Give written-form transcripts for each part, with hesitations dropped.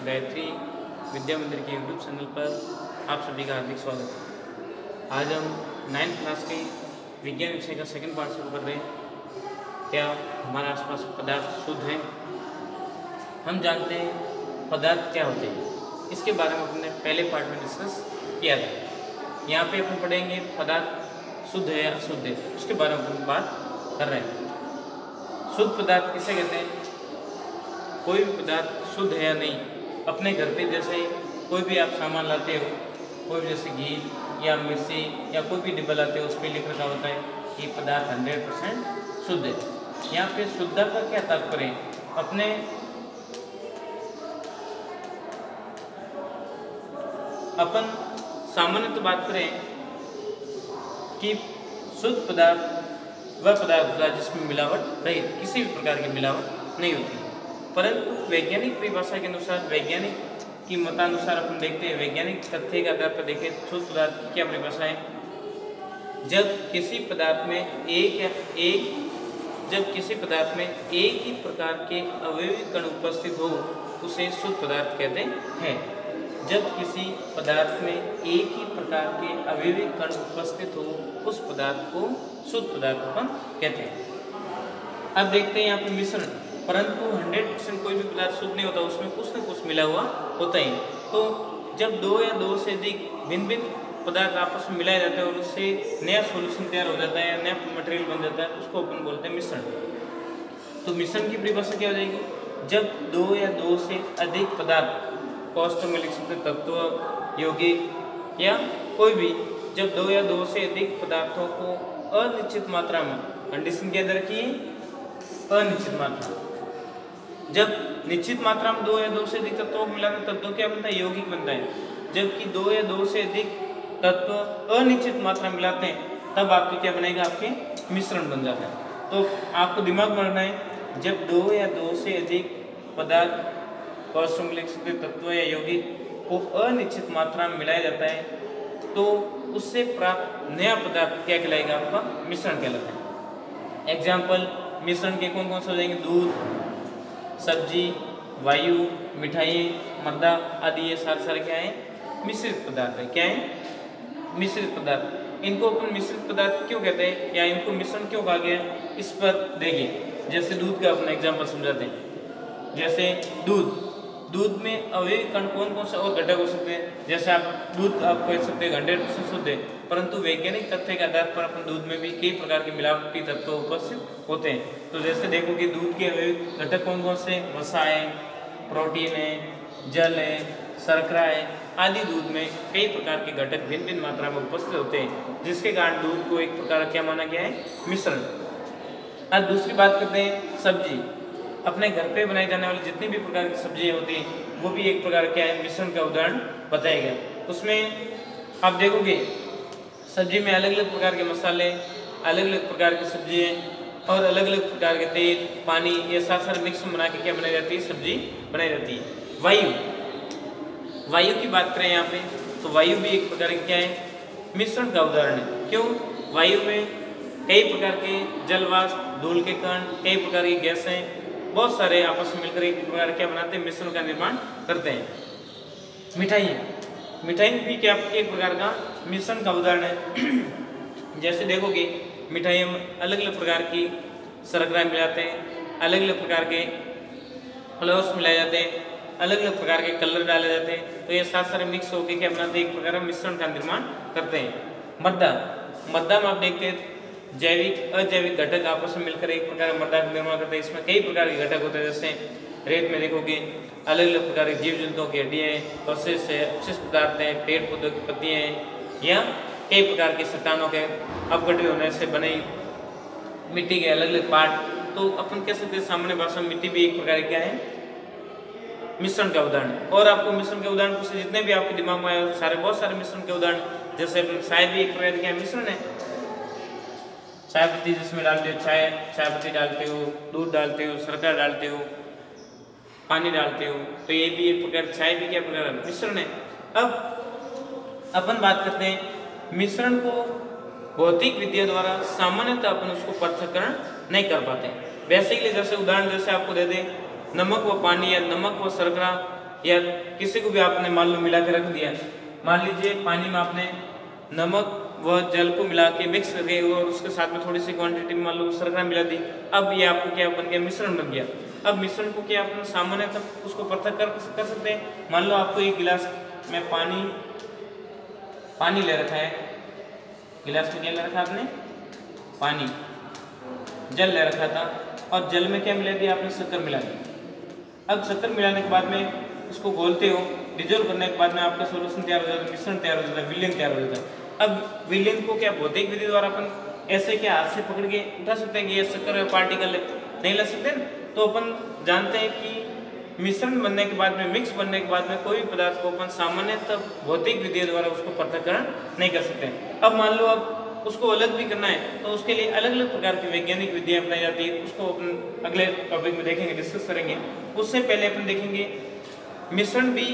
गायत्री विद्या मंदिर के YouTube channel पर आप सभी का हार्दिक स्वागत है। आज हम 9th क्लास के विज्ञान विषय का सेकंड पार्ट शुरू कर रहे हैं। क्या हमारे आसपास पदार्थ शुद्ध हैं? हम जानते हैं पदार्थ क्या होते हैं, इसके बारे में हमने पहले पार्ट में डिस्कस किया था। यहाँ पे अपन पढ़ेंगे पदार्थ शुद्ध है या अशुद्ध है, उसके बारे में अपन बात कर रहे हैं। शुद्ध पदार्थ किसे कहते हैं? कोई भी पदार्थ शुद्ध है या नहीं, अपने घर पे जैसे कोई भी आप सामान लाते हो, कोई भी जैसे घी या मिर्ची या कोई भी डिब्बा लाते हो, उस पर लिख रखा होता है कि पदार्थ 100% शुद्ध है। यहाँ पे शुद्धता का क्या तात्पर्य है? अपने अपन सामान्य तो बात करें कि शुद्ध पदार्थ वह पदार्थ होता है जिसमें मिलावट रहित, किसी भी प्रकार की मिलावट नहीं होती। परंतु वैज्ञानिक परिभाषा के अनुसार, वैज्ञानिक की मतानुसार अपन देखते हैं, वैज्ञानिक तथ्य के आधार पर देखें शुद्ध पदार्थ की क्या परिभाषा है। जब किसी पदार्थ में एक ही प्रकार के अवयवी कण उपस्थित हो, उसे शुद्ध पदार्थ कहते हैं। जब किसी पदार्थ में एक ही प्रकार के अवयवी कण उपस्थित हो, उस पदार्थ को शुद्ध पदार्थ अपन कहते हैं। अब देखते हैं यहाँ पे मिश्रण, परंतु 100% कोई भी पदार्थ शुद्ध नहीं होता, उसमें कुछ न कुछ मिला हुआ होता है। तो जब दो या दो से अधिक भिन्न भिन्न पदार्थ आपस में मिलाए जाते हैं और उससे नया सॉल्यूशन तैयार हो जाता है या नया मटेरियल बन जाता है, उसको अपन बोलते हैं मिश्रण। तो मिश्रण की परिभाषा क्या हो जाएगी? जब दो या दो से अधिक पदार्थ, कॉस्ट में लिख सकते तत्व, यौगिक या कोई भी, जब दो या दो से अधिक पदार्थों को अनिश्चित मात्रा में, कंडीशन के अंदर की अनिश्चित मात्रा, जब निश्चित मात्रा में दो या दो से अधिक तत्वों को मिलाकर तत्व क्या बनता है? यौगिक बनता है। जबकि दो या दो से अधिक तत्व अनिश्चित मात्रा मिलाते हैं, तब आपके क्या बनेगा? आपके मिश्रण बन जाता है। तो आपको दिमाग में रखना है, जब दो या दो से अधिक पदार्थ, लिख सकते तत्व या यौगिक को अनिश्चित मात्रा में मिलाया जाता है, तो उससे प्राप्त नया पदार्थ क्या कहलाएगा? आपका मिश्रण कहलाता है। एग्जाम्पल मिश्रण के कौन कौन से हो जाएंगे? दूध, सब्जी, वायु, मिठाई, मर्दा आदि, ये सारे क्या है? मिश्रित पदार्थ है। क्या है? मिश्रित पदार्थ। इनको अपन मिश्रित पदार्थ क्यों कहते हैं या इनको मिश्रण क्यों कहा गया है, इस पर देखिए। जैसे दूध का अपना एग्जाम्पल समझाते हैं। जैसे दूध में अवयवी कण कौन कौन से और घटक हो सकते हैं? जैसे आप दूध आप कह सकते हैं 100% शुद्ध है, परंतु वैज्ञानिक तथ्य के आधार पर अपन दूध में भी कई प्रकार के मिलावटी तत्व उपस्थित होते हैं। तो जैसे देखो कि दूध के अवयवी घटक कौन कौन से? वसा है, प्रोटीन है, जल है, शर्करा है आदि। दूध में कई प्रकार के घटक भिन्न भिन्न मात्रा में उपस्थित होते हैं, जिसके कारण दूध को एक प्रकार क्या माना गया है? मिश्रण। अब दूसरी बात करते हैं सब्जी। अपने घर पे बनाई जाने वाली जितनी भी प्रकार की सब्जियां होती हैं, वो भी एक प्रकार क्या है? मिश्रण का उदाहरण बताया गया। उसमें आप देखोगे सब्जी में अलग अलग प्रकार के मसाले, अलग अलग प्रकार की सब्जियां और अलग अलग प्रकार के तेल, पानी, ये सारे मिक्स बना के क्या बनाई जाती है? सब्जी बनाई जाती है। वायु की बात करें यहाँ पे, तो वायु भी एक प्रकार की क्या है? मिश्रण का उदाहरण है। क्यों? वायु में कई प्रकार के जलवाष्प, धूल के कण, कई प्रकार की गैसें, बहुत सारे आपस में मिलकर एक प्रकार क्या बनाते हैं? मिश्रण का निर्माण करते हैं। मिठाई भी क्या एक प्रकार का मिश्रण का उदाहरण है। जैसे देखोगे मिठाई में अलग अलग प्रकार की शर्करा मिलाते हैं, अलग अलग प्रकार के फ्लेवर्स मिलाए जाते हैं, अलग अलग प्रकार के कलर डाले जाते हैं, तो ये सारे मिक्स होकर क्या बनाते हैं? एक प्रकार का मिश्रण का निर्माण करते हैं। मद्दा में आप देखते हैं जैविक अजैविक घटक आपस में मिलकर एक प्रकार का मर्दा का निर्माण करते हैं। इसमें कई प्रकार के घटक होते हैं। जैसे रेत में देखोगे अलग अलग प्रकार के जीव जंतुओं की हड्डियाँ हैं, अवशेष है, अपशिष्ट पदार्थ हैं, पेड़ पौधों की पत्तियाँ हैं, या कई प्रकार के चट्टानों के अपघटित होने से बने मिट्टी के अलग अलग पार्ट। तो अपन कह सकते हैं सामान्य भाषा में मिट्टी भी एक प्रकार क्या है? मिश्रण का उदाहरण। और आपको मिश्रण के उदाहरण पूछे जितने भी आपके दिमाग में आए, बहुत सारे मिश्रण के उदाहरण। जैसे चाय भी एक प्रकार का मिश्रण है। चाय पत्ती जिसमें डालते हो, चाय पत्ती डालते हो, दूध डालते हो, शर्करा डालते हो, पानी डालते हो, तो ये भी एक प्रकार, चाय भी क्या प्रकार मिश्रण है। अब अपन बात करते हैं मिश्रण को भौतिक विद्या द्वारा सामान्यतः अपन उसको पृथक्करण नहीं कर पाते। वैसे ही जैसे उदाहरण जैसे आपको दे दें, नमक व पानी या नमक व शर्करा या किसी को भी आपने मान लो मिला के रख दिया, मान लीजिए पानी में आपने नमक व जल को मिला के मिक्स करके और उसके साथ में थोड़ी सी क्वांटिटी में मान लो शर्करा मिला दी, अब ये आपको क्या बन गया, मिश्रण बन गया। अब मिश्रण को क्या अपन सामान्यतः उसको पृथक कर सकते हैं। मान लो आपको एक गिलास में पानी ले रखा है, गिलास में क्या ले रखा आपने, पानी, जल ले रखा था और जल में क्या मिला दिया आपने, शक्कर मिला दी। अब शक्कर मिलाने के बाद में उसको घोलते हो, डिजोल्व करने के बाद में आपका सोल्यूशन तैयार हो जाता है, मिश्रण तैयार हो जाता है, विलयन तैयार हो जाता है। अब विलयन को क्या भौतिक विधि द्वारा अपन ऐसे क्या हाथ से पकड़ के उठा सकते हैं कि ये शक्कर पार्टिकल है, नहीं ला सकते ना। तो अपन जानते हैं कि मिश्रण बनने के बाद में, मिक्स बनने के बाद में कोई भी पदार्थ को अपन सामान्यतः भौतिक विधि द्वारा उसको पृथक्करण नहीं कर सकते। अब मान लो अब उसको अलग भी करना है तो उसके लिए अलग अलग प्रकार की वैज्ञानिक विधियां अपनाई जाती है, उसको अपन अगले टॉपिक में देखेंगे, डिस्कस करेंगे। उससे पहले अपन देखेंगे मिश्रण भी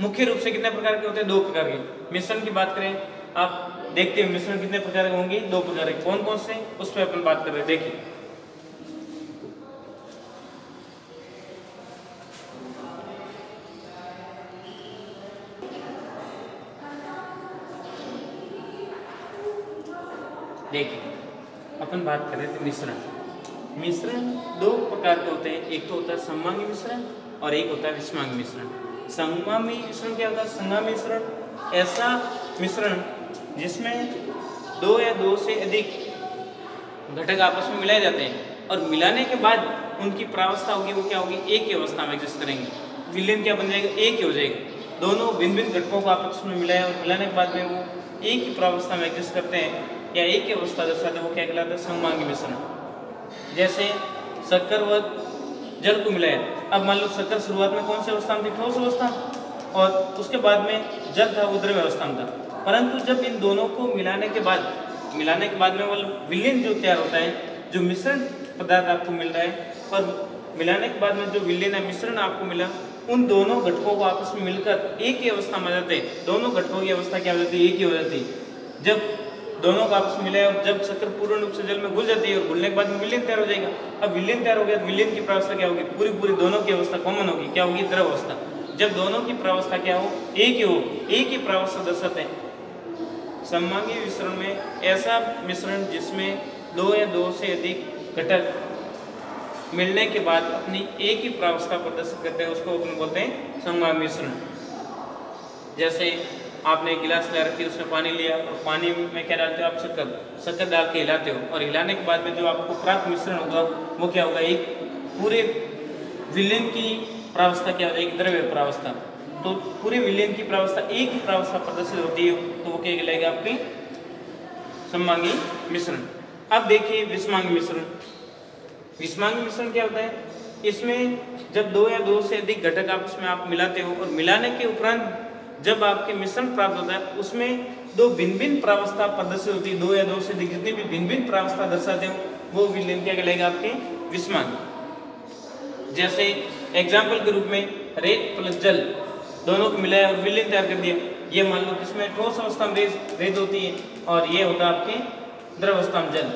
मुख्य रूप से कितने प्रकार के होते हैं, 2 प्रकार के। मिश्रण की बात करें, आप देखते हैं मिश्रण कितने प्रकार के होंगे, 2 प्रकार के। कौन कौन से, उस पर अपन बात कर रहे हैं। देखिए अपन बात कर रहे थे मिश्रण। मिश्रण 2 प्रकार के होते हैं, एक तो होता है सममांगी मिश्रण और एक होता है विषमांगी मिश्रण। सममांगी मिश्रण क्या होता है, सममांगी मिश्रण ऐसा मिश्रण जिसमें 2 या 2 से अधिक घटक आपस में मिलाए जाते हैं और मिलाने के बाद उनकी प्रावस्था होगी वो क्या होगी, एक ही अवस्था में एग्जिस्ट करेंगे। विलयन क्या बन जाएगा, एक ही हो जाएगा। दोनों भिन्न भिन्न घटकों को आपस में मिलाया और मिलाने के बाद में वो एक ही प्रावस्था में एग्जिस्ट करते हैं या एक ही अवस्था दर्शाते हैं, वो क्या कहलाता है, सममांगी मिश्रण। जैसे शक्कर व जल को मिलाया, अब मान लो शक्कर शुरुआत में कौन सी अवस्था में थी, ठोस अवस्था, और उसके बाद में जल था वो द्रव्य अवस्था में था। परंतु जब इन दोनों को मिलाने के बाद में मतलब विलयन जो तैयार होता है, जो मिश्रण पदार्थ आपको मिल रहा है और मिलाने के बाद में जो विलयन है मिश्रण आपको मिला, उन दोनों घटकों को आपस में मिलकर एक ही अवस्था में आ जाते हैं। दोनों घटकों की अवस्था क्या हो जाती है, एक ही हो जाती है। जब दोनों का आपस में मिला और जब शक्कर पूर्ण रूप से जल में घुल जाती है और घुलने के बाद में विलयन तैयार हो जाएगा। अब विलयन तैयार हो गया तो विलयन की प्रावस्था क्या होगी, पूरी दोनों की अवस्था कॉमन होगी, क्या होगी, द्रव अवस्था। जब दोनों की प्रावस्था क्या हो, एक ही प्रावस्था दर्शाते हैं। सममांगी मिश्रण में ऐसा मिश्रण जिसमें 2 या 2 से अधिक घटक मिलने के बाद अपनी एक ही प्रावस्था प्रदर्शित करते हैं, उसको अपन बोलते हैं सममांगी मिश्रण। जैसे आपने एक गिलास ले रखी, उसमें पानी लिया और पानी में क्या डालते हो आप, शक्कर डाल के हिलाते हो और हिलाने के बाद में जो आपको प्राप्त मिश्रण होगा वो क्या होगा, एक पूरे विलयन की प्रावस्था क्या हो जाएगी, द्रव्य प्रावस्था। तो पूरे विलयन की प्रावस्था एक ही प्रावस्था प्रदर्शित होती है, तो वो क्या कहलाएगा, आपकी सममांगी मिश्रण। अब देखिए विषमांगी मिश्रण। विषमांगी मिश्रण क्या होता है, इसमें जब 2 या 2 से अधिक घटक आपस में आप मिलाते हो और मिलाने के उपरांत जब आपके मिश्रण प्राप्त होता है उसमें 2 भिन्न भिन्न प्रावस्था प्रदर्शित होती है। 2 या 2 से अधिक जितनी भी भिन्न भिन्न प्रावस्था दर्शाते हो वो विलयन क्या कहलाएगा, आपके विषमांगी। जैसे एग्जाम्पल के रूप में रेत प्लस जल दोनों को मिलाया और विलयन तैयार कर दिया। ये मान लो किसमें, ठोस अवस्था में रेत होती है और ये होता है आपके द्रव अवस्था में जल।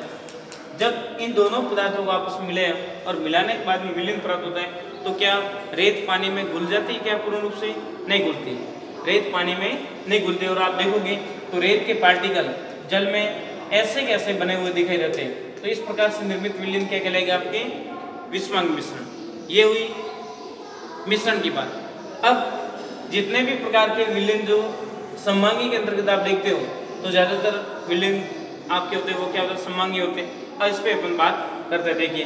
जब इन दोनों पदार्थों को आपस में मिलाया और मिलाने के बाद में विलयन प्राप्त होता है तो क्या रेत पानी में घुल जाती है, क्या पूर्ण रूप से नहीं घुलती, रेत पानी में नहीं घुलती। और आप देखोगे तो रेत के पार्टिकल जल में ऐसे कैसे बने हुए दिखाई देते हैं। तो इस प्रकार से निर्मित विलयन क्या कहलाएगा, आपके विषमांगी मिश्रण। ये हुई मिश्रण की बात। अब जितने भी प्रकार के विलयन जो सममांगी के अंतर्गत आप देखते हो तो ज्यादातर विलयन आपके होते हैं वो क्या होते हैं, सममांगी होते हैं। और इस पे अपन बात करते हैं। देखिए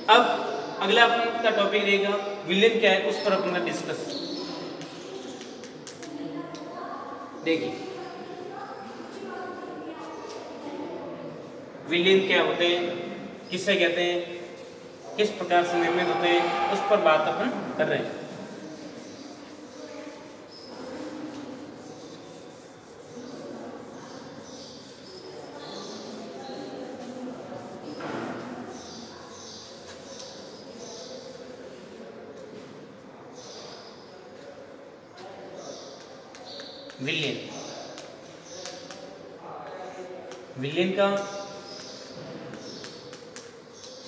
अब अगला अपन का टॉपिक रहेगा विलयन क्या है, उस पर अपन डिस्कस। देखिए विलयन क्या होते हैं, किसे कहते हैं, किस प्रकार से निर्मित होते हैं, उस पर बात अपन कर रहे हैं। विलयन का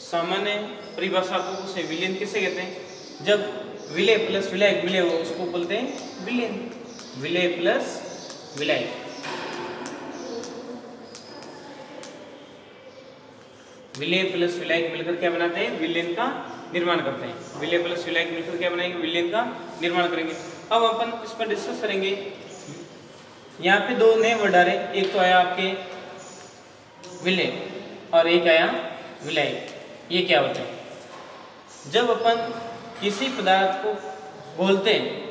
सामान्य परिभाषा को से विलयन किसे कहते हैं, जब विलय प्लस विलायक मिले हो उसको बोलते हैं विलेन। विलय प्लस विलायक। विलय प्लस विलायक मिलकर क्या बनाते हैं? विलेन का निर्माण करते हैं। विलय प्लस विलायक मिलकर क्या बनाएंगे? विलेन का निर्माण करेंगे। अब अपन इस पर डिस्कस करेंगे। यहाँ पे दो नए वर्ड आ रहे, एक तो आया आपके विलय और एक आया विलायक। ये क्या होता है? जब अपन किसी पदार्थ को घोलते हैं,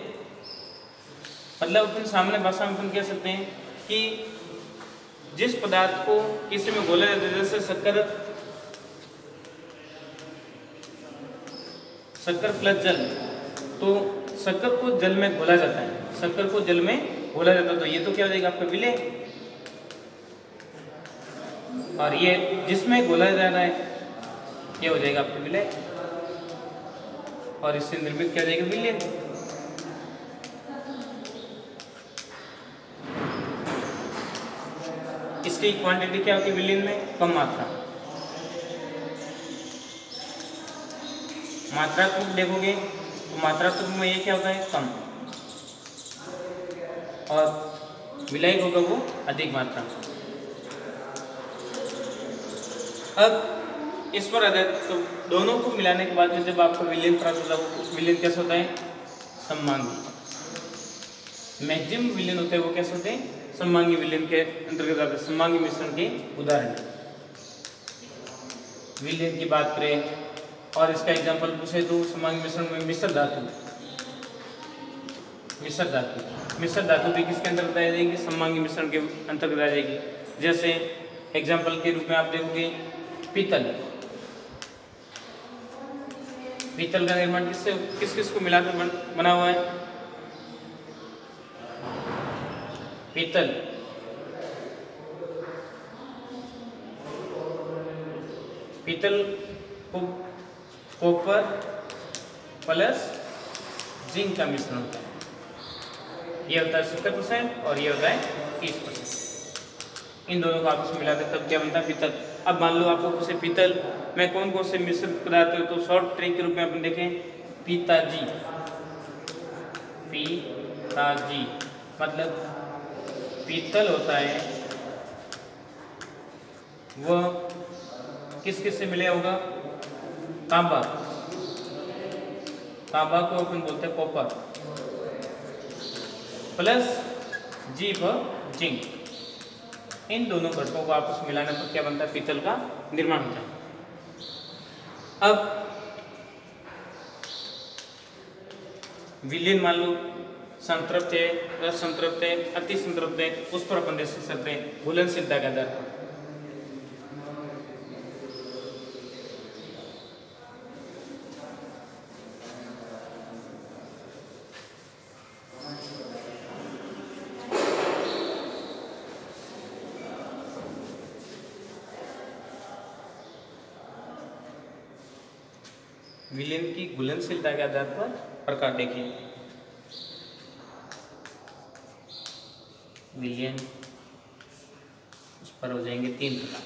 मतलब अपन सामान्य भाषा में अपन कह सकते हैं कि जिस पदार्थ को किसी में घोला जाता है, जैसे शक्कर प्लस जल, तो शक्कर को जल में घोला जाता है, शक्कर को जल में घोला जाता है, तो ये तो क्या हो जाएगा आपका विलय। और ये जिसमें घोला जा रहा है ये हो जाएगा आपका विलय, और इससे निर्मित क्या हो जाएगा? विलेन। इसकी क्वांटिटी क्या होती है विलेन में? कम मात्रा। मात्रात्मक देखोगे तो मात्रात्मक में ये क्या होता है? कम, और विलायक होगा वो अधिक मात्रा। अब इस पर आधारित तो दोनों को मिलाने के बाद में जब आपको विलेन प्राप्त होता है, तो विलेन कैसे होता है? सममांगी। मैक्सिमम विलेन होते हैं वो कैसे होते हैं? सममांगी विलेन के अंतर्गत आते हैं। सममांगी मिश्रण के उदाहरण विलेन की बात करें और इसका एग्जांपल पूछे तो सममांगी मिश्रण में मिश्र धातु भी किसके अंतर्गत आ जाएगी? सममांगी मिश्रण के अंतर्गत आ जाएगी। जैसे एग्जांपल के रूप में आप देखोगे पीतल का निर्माण किस किस को मिलाकर बना हुआ है? पीतल को कॉपर प्लस जिंक का मिश्रण होता है। ये होता है 70% और ये होता है 30%। इन दोनों को आपस में मिलाकर तब क्या बनता है? पीतल। अब मान लो आपको पूछे पीतल में कौन कौन से मिश्रित पदार्थ है, तो शॉर्ट ट्रिक के रूप में अपन देखें पिताजी मतलब पीतल होता है वह किस किस से मिले होगा? तांबा को अपन बोलते हैं कॉपर प्लस जी व जिंक। इन दोनों घटकों को आपस में मिलाने पर क्या बनता है? पीतल का निर्माण होता है। अब विलेन मान लो संतृप्त है, असंतृप्त है, अति संतृप्त है, उस पर अपन देख सकते हैं घुलनशीलता के आधार पर। विलेन की घुलनशीलता के आधार पर प्रकार देखिए। विलेन उस पर हो जाएंगे 3 प्रकार: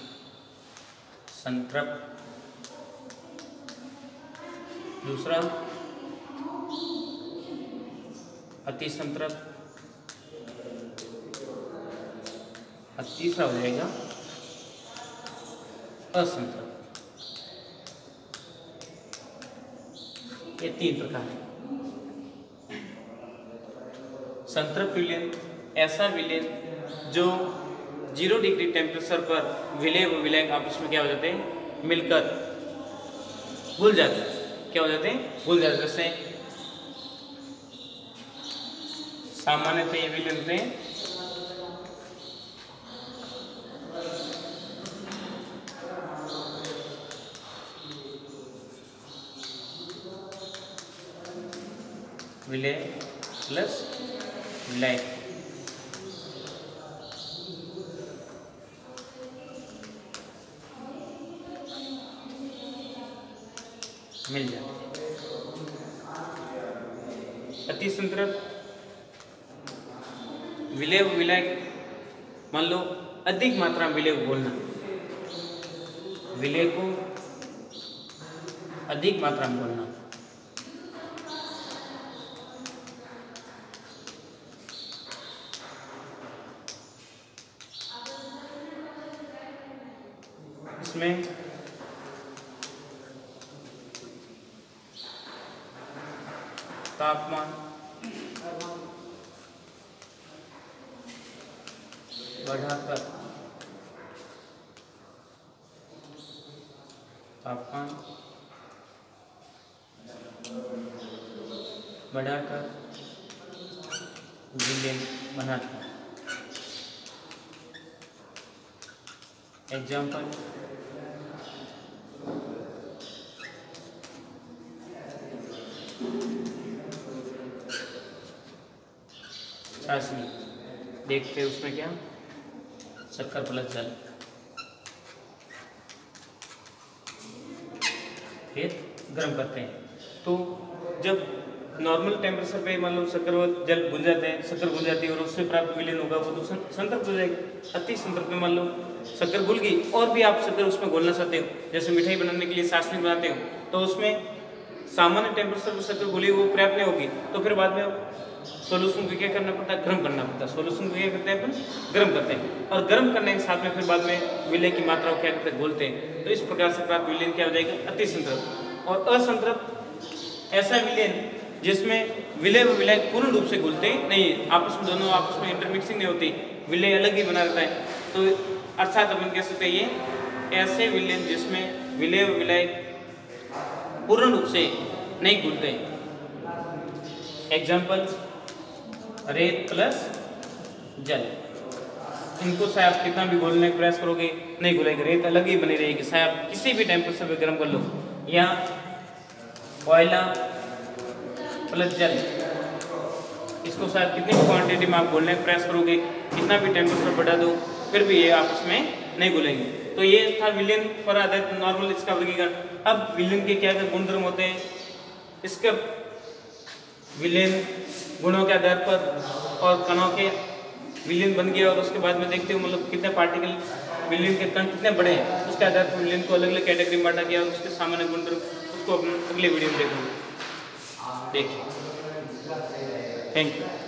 संतृप्त, दूसरा अति संतृप्त, और तीसरा हो जाएगा असंतृप्त। ये 3 प्रकार है। संतृप्त विलेन ऐसा विलेन जो 0 डिग्री टेम्परेचर पर विलय व विलायक आपस में क्या हो जाते हैं? मिलकर घुल जाते हैं। क्या हो जाते हैं? घुल जाते हैं। जैसे सामान्यतः ये विलेन होते हैं विलय प्लस विलायक। मिल जाए। अति संतृप्त विलय व विलायक मान लो अधिक मात्रा में विलय को बोलना, विलय को अधिक मात्रा में बोलना, इसमें तापमान बढ़ाकर विलेन बनाता है। एग्जाम्पल, चाशनी, देखते हैं उसमें क्या, शक्कर प्लस जल, फिर गर्म करते हैं। तो जब नॉर्मल टेम्परेचर पे मान लो शक्कर व जल घुल जाते हैं, शक्कर घुल जाती है और उससे प्राप्त विलेन होगा वो तो संतृप्त हो जाएगी। अति संतृप्त में मान लो शक्कर घुल गई और भी आप शक्कर उसमें घोलना चाहते हो, जैसे मिठाई बनाने के लिए चाशनी बनाते हो, तो उसमें सामान्य टेम्परेचर पर शक्कर घुली वो पर्याप्त नहीं होगी, तो फिर बाद में सोल्यूशन को क्या करना पड़ता है, गर्म करना पड़ता है। सोल्यूशन को क्या करते हैं अपन, गर्म करते हैं, और गर्म करने के साथ में फिर बाद में विलेन की मात्रा को क्या करते हैं, घोलते हैं। तो इस प्रकार से प्राप्त विलेन क्या हो जाएगा, अति संतृप्त। और असंतृप्त ऐसा विलेन जिसमें विलेय व विलायक पूर्ण रूप से घुलते नहीं, आपस में दोनों आपस में इंटरमिक्सिंग नहीं होती, विलेय अलग ही बना रहता है। तो अर्थात अपन कह सकते हैं ये ऐसे विलेन जिसमें विलेय व विलायक पूर्ण रूप से नहीं घुलते। एग्जाम्पल, रेत प्लस जल, इनको चाहे आप कितना भी घोलने का प्रयास करोगे नहीं घुलेगी, रेत अलग ही बनी रहेगी, चाहे आप किसी भी टेम्परेचर पे गर्म कर लो। या कोयला प्लस जल, इसको शायद कितनी भी क्वांटिटी में आप घोलने का प्रयास करोगे, कितना भी टेम्परेचर बढ़ा दो, फिर भी ये आपस में नहीं घुलेंगे। तो ये था विलेन पर आधारित नॉर्मल इसका वर्गीकरण। अब विलेन के क्या क्या गुणधर्म होते हैं, इसके विलेन गुणों के आधार पर और कणों के विलेन बन गया, और उसके बाद में देखते हो मतलब कितने पार्टिकल विलेन के कण कितने बड़े हैं, उसके आधार पर विलेन को अलग अलग कैटेगरी में बांटा गया, और उसके सामान्य गुणधर्म उसको अगले वीडियो में देखिए। Thank you.